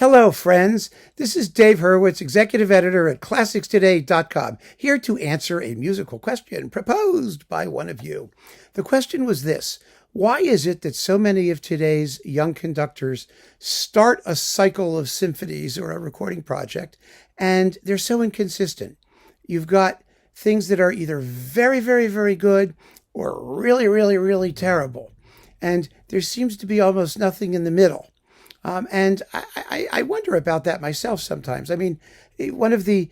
Hello, friends. This is Dave Hurwitz, executive editor at ClassicsToday.com, here to answer a musical question proposed by one of you. The question was this: why is it that so many of today's young conductors start a cycle of symphonies or a recording project, and they're so inconsistent? You've got things that are either very, very, very good or really, really, really terrible. And there seems to be almost nothing in the middle. And I wonder about that myself sometimes. I mean, one of the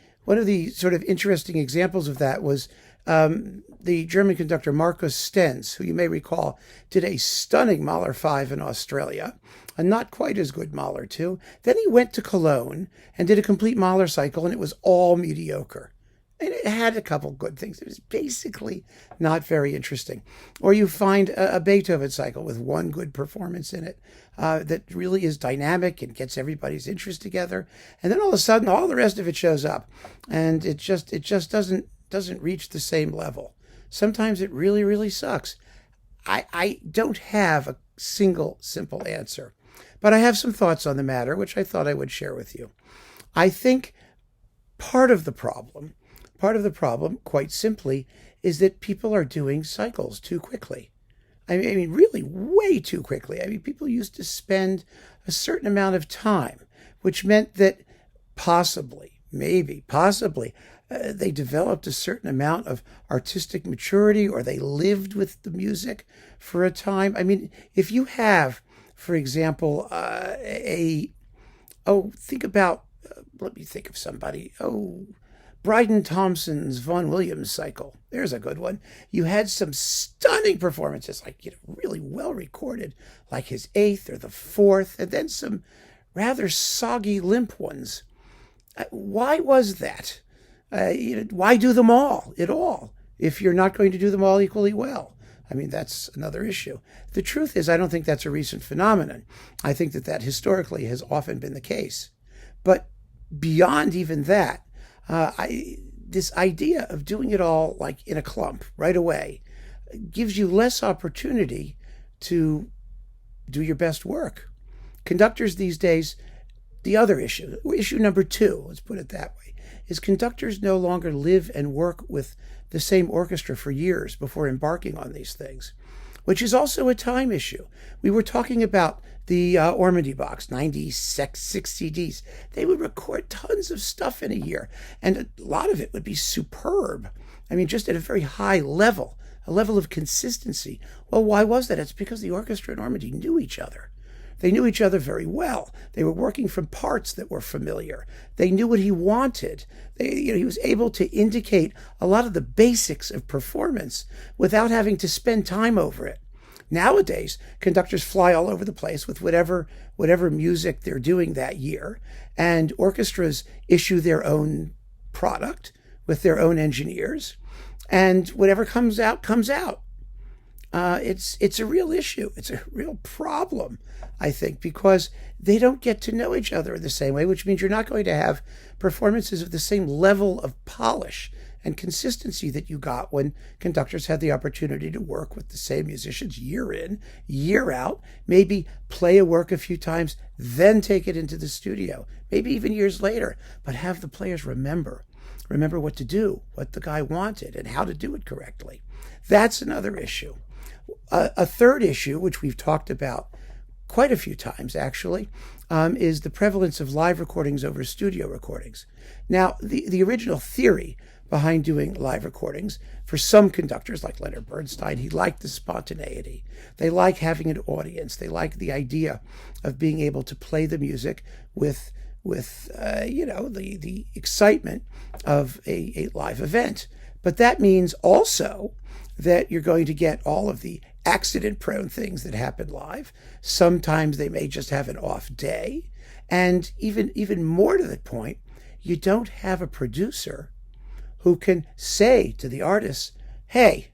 sort of interesting examples of that was the German conductor Markus Stenz, who you may recall did a stunning Mahler 5 in Australia, a not quite as good Mahler 2. Then he went to Cologne and did a complete Mahler cycle, and it was all mediocre. And it had a couple good things. It was basically not very interesting. Or you find a Beethoven cycle with one good performance in it that really is dynamic and gets everybody's interest together. And then all of a sudden, all the rest of it shows up, and it just doesn't reach the same level. Sometimes it really, really sucks. I don't have a single simple answer, but I have some thoughts on the matter, which I thought I would share with you. I think part of the problem, quite simply, is that people are doing cycles too quickly. I mean, really way too quickly. I mean, people used to spend a certain amount of time, which meant that possibly, they developed a certain amount of artistic maturity, or they lived with the music for a time. I mean, if you have, for example, let me think of somebody. Bryden Thompson's Vaughan Williams cycle. There's a good one. You had some stunning performances, really well recorded, like his 8th or the 4th, and then some rather soggy, limp ones. Why was that? Why do them all at all if you're not going to do them all equally well? I mean, that's another issue. The truth is, I don't think that's a recent phenomenon. I think that historically has often been the case. But beyond even that, this idea of doing it all like in a clump right away gives you less opportunity to do your best work. Conductors these days, the other issue number 2, let's put it that way, is conductors no longer live and work with the same orchestra for years before embarking on these things, which is also a time issue. We were talking about the Ormandy box, 96 CDs. They would record tons of stuff in a year, and a lot of it would be superb. I mean, just at a very high level, a level of consistency. Well, why was that? It's because the orchestra and Ormandy knew each other. They knew each other very well. They were working from parts that were familiar. They knew what he wanted. He was able to indicate a lot of the basics of performance without having to spend time over it. Nowadays, conductors fly all over the place with whatever music they're doing that year, and orchestras issue their own product with their own engineers, and whatever comes out, comes out. It's a real issue. It's a real problem, I think, because they don't get to know each other in the same way, which means you're not going to have performances of the same level of polish and consistency that you got when conductors had the opportunity to work with the same musicians year in, year out, maybe play a work a few times, then take it into the studio, maybe even years later, but have the players remember what to do, what the guy wanted, and how to do it correctly. That's another issue. A third issue, which we've talked about quite a few times, actually, is the prevalence of live recordings over studio recordings. Now, the original theory behind doing live recordings, for some conductors like Leonard Bernstein, he liked the spontaneity. They like having an audience. They like the idea of being able to play the music with the excitement of a live event. But that means also that you're going to get all of the accident-prone things that happen live. Sometimes they may just have an off day. And even more to the point, you don't have a producer who can say to the artist, hey,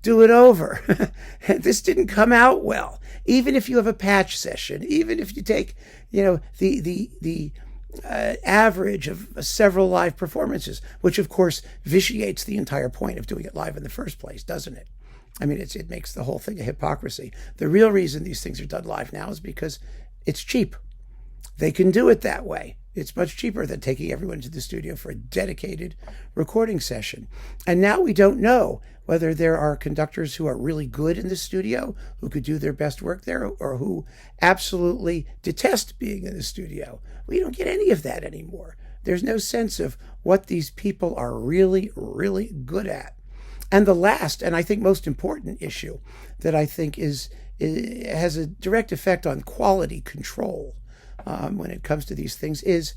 do it over. This didn't come out well. Even if you have a patch session, even if you take, the average of several live performances, which of course vitiates the entire point of doing it live in the first place, doesn't it? I mean, it makes the whole thing a hypocrisy. The real reason these things are done live now is because it's cheap. They can do it that way. It's much cheaper than taking everyone to the studio for a dedicated recording session. And now we don't know whether there are conductors who are really good in the studio, who could do their best work there, or who absolutely detest being in the studio. We don't get any of that anymore. There's no sense of what these people are really, really good at. And the last, and I think most important issue that I think has a direct effect on quality control when it comes to these things is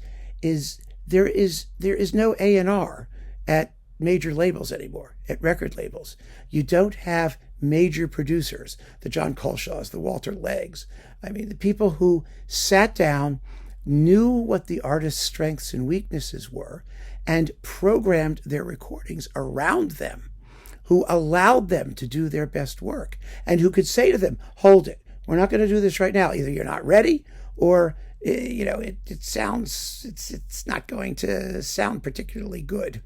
there is no A&R at major labels anymore, at record labels. You don't have major producers, the John Colshaws, the Walter Leggs. I mean, the people who sat down, knew what the artist's strengths and weaknesses were, and programmed their recordings around them, who allowed them to do their best work, and who could say to them, hold it, we're not going to do this right now. Either you're not ready, or it's not going to sound particularly good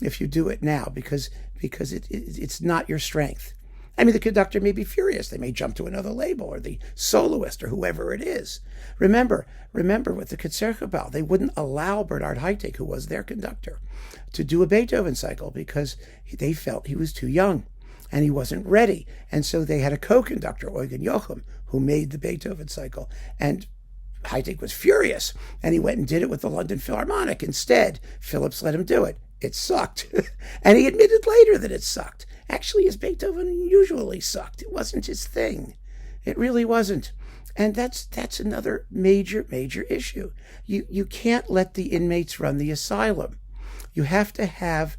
if you do it now because it's not your strength. I mean, the conductor may be furious. They may jump to another label, or the soloist, or whoever it is. Remember with the Concertgebouw, they wouldn't allow Bernard Haitink, who was their conductor, to do a Beethoven cycle because they felt he was too young and he wasn't ready. And so they had a co-conductor, Eugen Joachim, who made the Beethoven cycle. And Haitink was furious, and he went and did it with the London Philharmonic instead. Phillips let him do it. It sucked. And he admitted later that it sucked. Actually, his Beethoven usually sucked. It wasn't his thing. It really wasn't. And that's another major issue. You can't let the inmates run the asylum. You have to have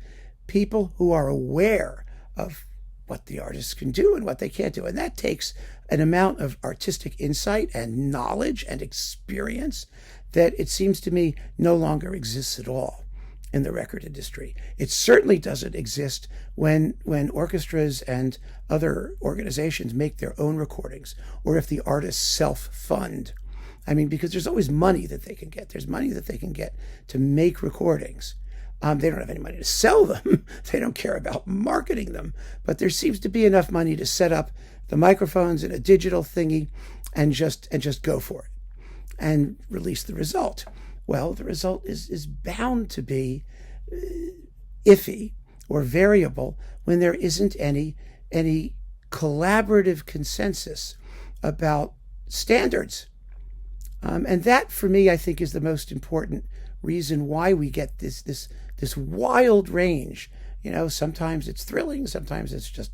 people who are aware of what the artists can do and what they can't do. And that takes an amount of artistic insight and knowledge and experience that it seems to me no longer exists at all in the record industry. It certainly doesn't exist when orchestras and other organizations make their own recordings, or if the artists self-fund. I mean, because there's always money that they can get. There's money that they can get to make recordings. They don't have any money to sell them. They don't care about marketing them. But there seems to be enough money to set up the microphones in a digital thingy and just go for it and release the result. Well, the result is bound to be iffy or variable when there isn't any collaborative consensus about standards. And that, for me, I think is the most important reason why we get this wild range. Sometimes it's thrilling, sometimes it's just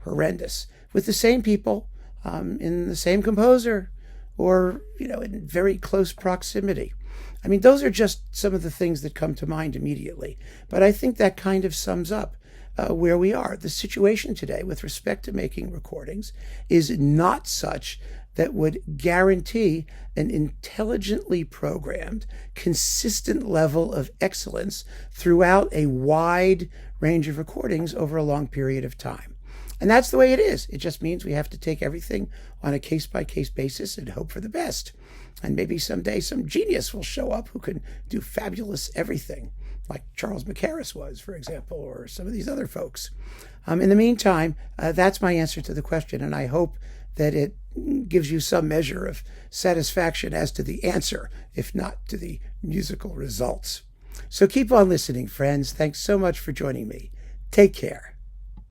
horrendous, with the same people, in the same composer, or in very close proximity. I mean, those are just some of the things that come to mind immediately. But I think that kind of sums up where we are. The situation today with respect to making recordings is not such that would guarantee an intelligently programmed, consistent level of excellence throughout a wide range of recordings over a long period of time. And that's the way it is. It just means we have to take everything on a case-by-case basis and hope for the best. And maybe someday some genius will show up who can do fabulous everything, like Charles Mackerras was, for example, or some of these other folks. In the meantime, that's my answer to the question, and I hope that it gives you some measure of satisfaction as to the answer, if not to the musical results. So keep on listening, friends. Thanks so much for joining me. Take care.